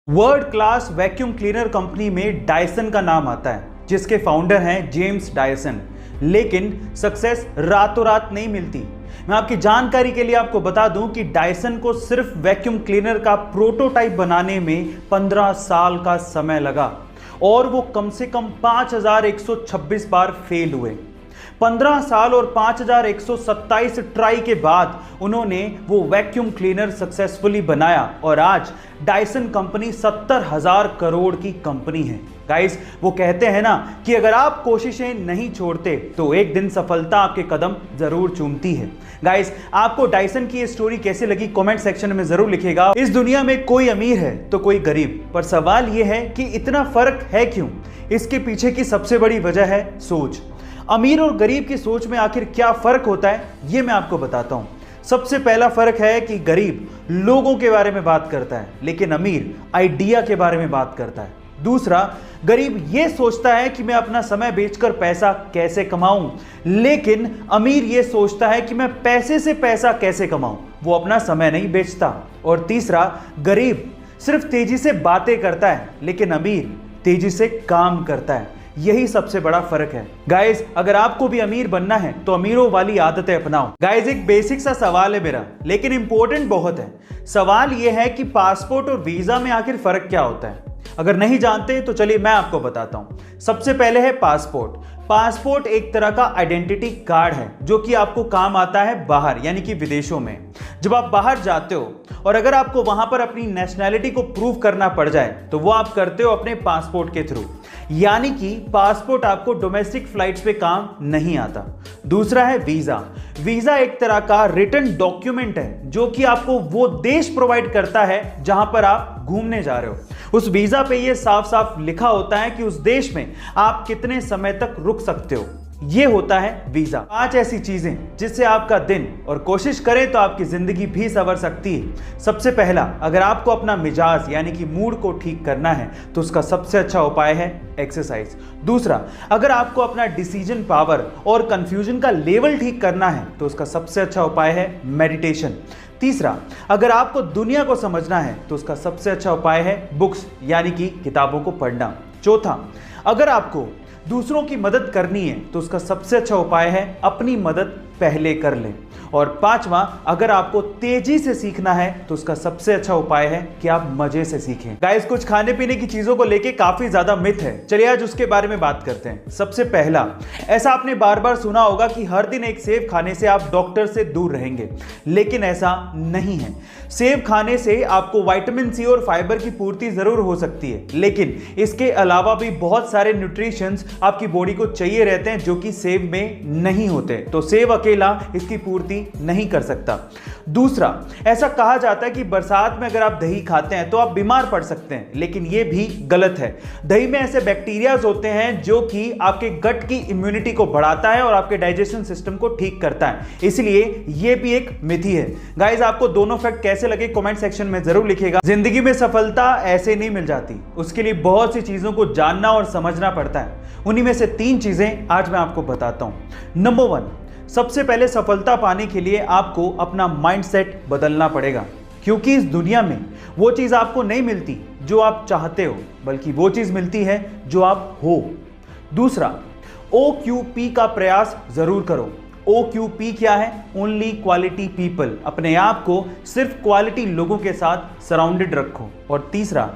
World class vacuum cleaner company में Dyson का नाम आता है, जिसके फाउंडर हैं जेम्स डायसन। लेकिन सक्सेस रातों रात नहीं मिलती। मैं आपकी जानकारी के लिए आपको बता दूं कि डायसन को सिर्फ वैक्यूम क्लीनर का प्रोटोटाइप बनाने में 15 साल का समय लगा और वो कम से कम 5126 बार फेल हुए। 15 साल और 5127 ट्राई के बाद उन्होंने वो वैक्यूम क्लीनर सक्सेसफुली बनाया और आज डायसन कंपनी 70,000 करोड़ की कंपनी है। गाइस, वो कहते हैं ना कि अगर आप कोशिशें नहीं छोड़ते तो एक दिन सफलता आपके कदम जरूर चूमती है। गाइस, आपको डायसन की ये स्टोरी कैसे लगी कमेंट सेक्शन में जरूर लिखिएगा। इस दुनिया में कोई अमीर है तो कोई गरीब, पर सवाल ये है कि इतना फर्क है क्यों? इसके पीछे की सबसे बड़ी वजह है सोच। अमीर और गरीब की सोच में आखिर क्या फर्क होता है, ये मैं आपको बताता हूं। सबसे पहला फर्क है कि गरीब लोगों के बारे में बात करता है, लेकिन अमीर आइडिया के बारे में बात करता है। दूसरा, गरीब ये सोचता है कि मैं अपना समय बेचकर पैसा कैसे कमाऊं, लेकिन अमीर ये सोचता है कि मैं पैसे से पैसा कैसे कमाऊं, वो अपना समय नहीं बेचता। और तीसरा, गरीब सिर्फ तेजी से बातें करता है, लेकिन अमीर तेजी से काम करता है। यही सबसे बड़ा फर्क है। गाइस, अगर आपको भी अमीर बनना है तो अमीरों वाली आदतें अपनाओ। गाइस, एक बेसिक सा सवाल है मेरा, लेकिन इंपॉर्टेंट बहुत है। सवाल यह है कि पासपोर्ट और वीजा में आखिर फर्क क्या होता है? अगर नहीं जानते तो चलिए मैं आपको बताता हूं। सबसे पहले है पासपोर्ट। पासपोर्ट एक तरह का आइडेंटिटी कार्ड है जो कि आपको काम आता है बाहर, यानी कि विदेशों में। जब आप बाहर जाते हो और अगर आपको वहां पर अपनी नेशनैलिटी को प्रूव करना पड़ जाए तो वो आप करते हो अपने पासपोर्ट के थ्रू, यानी कि पासपोर्ट आपको डोमेस्टिक फ्लाइट्स पे काम नहीं आता। दूसरा है वीजा। वीजा एक तरह का रिटन डॉक्यूमेंट है जो कि आपको वो देश प्रोवाइड करता है जहां पर आप घूमने जा रहे हो। उस वीजा पे ये साफ साफ लिखा होता है कि उस देश में आप कितने समय तक रुक सकते हो। ये होता है वीजा। 5 ऐसी चीजें जिससे आपका दिन और कोशिश करें तो आपकी जिंदगी भी संवर सकती है। सबसे पहला, अगर आपको अपना मिजाज यानी कि मूड को ठीक करना है तो उसका सबसे अच्छा उपाय है एक्सरसाइज। दूसरा, अगर आपको अपना डिसीजन पावर और कंफ्यूजन का लेवल ठीक करना है तो उसका सबसे अच्छा उपाय है मेडिटेशन। तीसरा, अगर आपको दुनिया को समझना है तो उसका सबसे अच्छा उपाय है बुक्स यानी कि किताबों को पढ़ना। चौथा, अगर आपको दूसरों की मदद करनी है तो उसका सबसे अच्छा उपाय है अपनी मदद पहले कर लें। और पांचवा, अगर आपको तेजी से सीखना है तो उसका सबसे अच्छा उपाय है कि आप मजे से सीखें। गाइस, कुछ खाने पीने की चीजों को लेके काफी ज्यादा मिथ है, चलिए आज उसके बारे में बात करते हैं। सबसे पहला, ऐसा आपने बार बार सुना होगा कि हर दिन एक सेब खाने से आप डॉक्टर से दूर रहेंगे, लेकिन ऐसा नहीं है। सेब खाने से आपको विटामिन सी और फाइबर की पूर्ति जरूर हो सकती है, लेकिन इसके अलावा भी बहुत सारे न्यूट्रिशंस आपकी बॉडी को चाहिए रहते हैं जो कि सेब में नहीं होते, तो सेब अकेला इसकी पूर्ति नहीं कर सकता। दूसरा, ऐसा कहा जाता है कि बरसात में अगर आप दही खाते हैं तो आप बीमार पड़ सकते हैं, लेकिन यह भी गलत है। दही में ऐसे बैक्टीरियाज होते हैं जो कि आपके गट की इम्यूनिटी को बढ़ाता है और आपके डाइजेशन सिस्टम को ठीक करता है, इसलिए यह भी एक मिथ ही है। गाइस, आपको दोनों फैक्ट कैसे लगे कमेंट सेक्शन में जरूर लिखिएगा। जिंदगी में सफलता ऐसे नहीं मिल जाती, उसके लिए बहुत सी चीजों को जानना और समझना पड़ता है। उन्हीं में से 3 चीजें आज मैं आपको बताता हूं। नंबर 1, सबसे पहले सफलता पाने के लिए आपको अपना माइंडसेट बदलना पड़ेगा, क्योंकि इस दुनिया में वो चीज आपको नहीं मिलती जो आप चाहते हो, बल्कि वो चीज मिलती है जो आप हो। दूसरा, OQP का प्रयास जरूर करो। OQP क्या है? Only quality people. अपने आप को सिर्फ क्वालिटी लोगों के साथ सराउंडेड रखो। और तीसरा,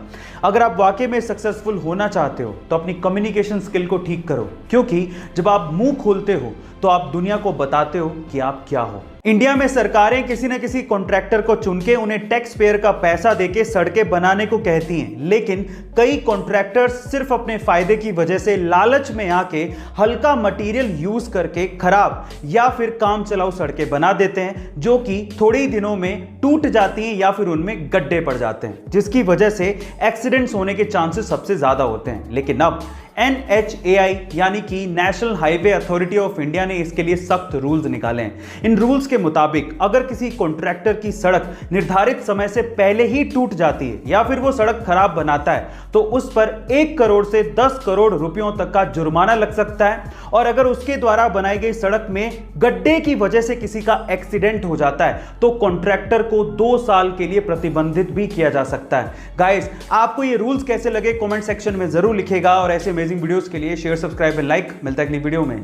अगर आप वाकई में सक्सेसफुल होना चाहते हो तो अपनी कम्युनिकेशन स्किल को ठीक करो, क्योंकि जब आप मुंह खोलते हो तो आप दुनिया को बताते हो कि आप क्या हो। इंडिया में सरकारें किसी न किसी कॉन्ट्रैक्टर को चुन के उन्हें टैक्स पेयर का पैसा देके सड़कें बनाने को कहती हैं, लेकिन कई कॉन्ट्रैक्टर्स सिर्फ अपने फायदे की वजह से लालच में आके हल्का मटेरियल यूज करके खराब या फिर काम चलाऊ सड़कें बना देते हैं, जो कि थोड़े ही दिनों में टूट जाती हैं या फिर उनमें गड्ढे पड़ जाते हैं, जिसकी वजह से एक्सीडेंट्स होने के चांसेस सबसे ज्यादा होते हैं। लेकिन अब NHAI यानी कि national highway authority of India ने इसके लिए सख्त रूल्स निकाले हैं। इन रूल्स के मुताबिक अगर किसी कॉन्ट्रैक्टर की सड़क निर्धारित समय से पहले ही टूट जाती है या फिर वो सड़क खराब बनाता है तो उस पर 1 करोड़ से 10 करोड़ रुपयों तक का जुर्माना लग सकता है। और अगर उसके द्वारा बनाई गई सड़क में गड्ढे की वजह से किसी का एक्सीडेंट हो जाता है तो कॉन्ट्रैक्टर को 2 साल के लिए प्रतिबंधित भी किया जा सकता है। गाइस, आपको ये रूल्स कैसे लगे कमेंट सेक्शन में जरूर लिखेगा और ऐसे अमेजिंग वीडियोस के लिए शेयर, सब्सक्राइब एंड लाइक। मिलता है अगली वीडियो में।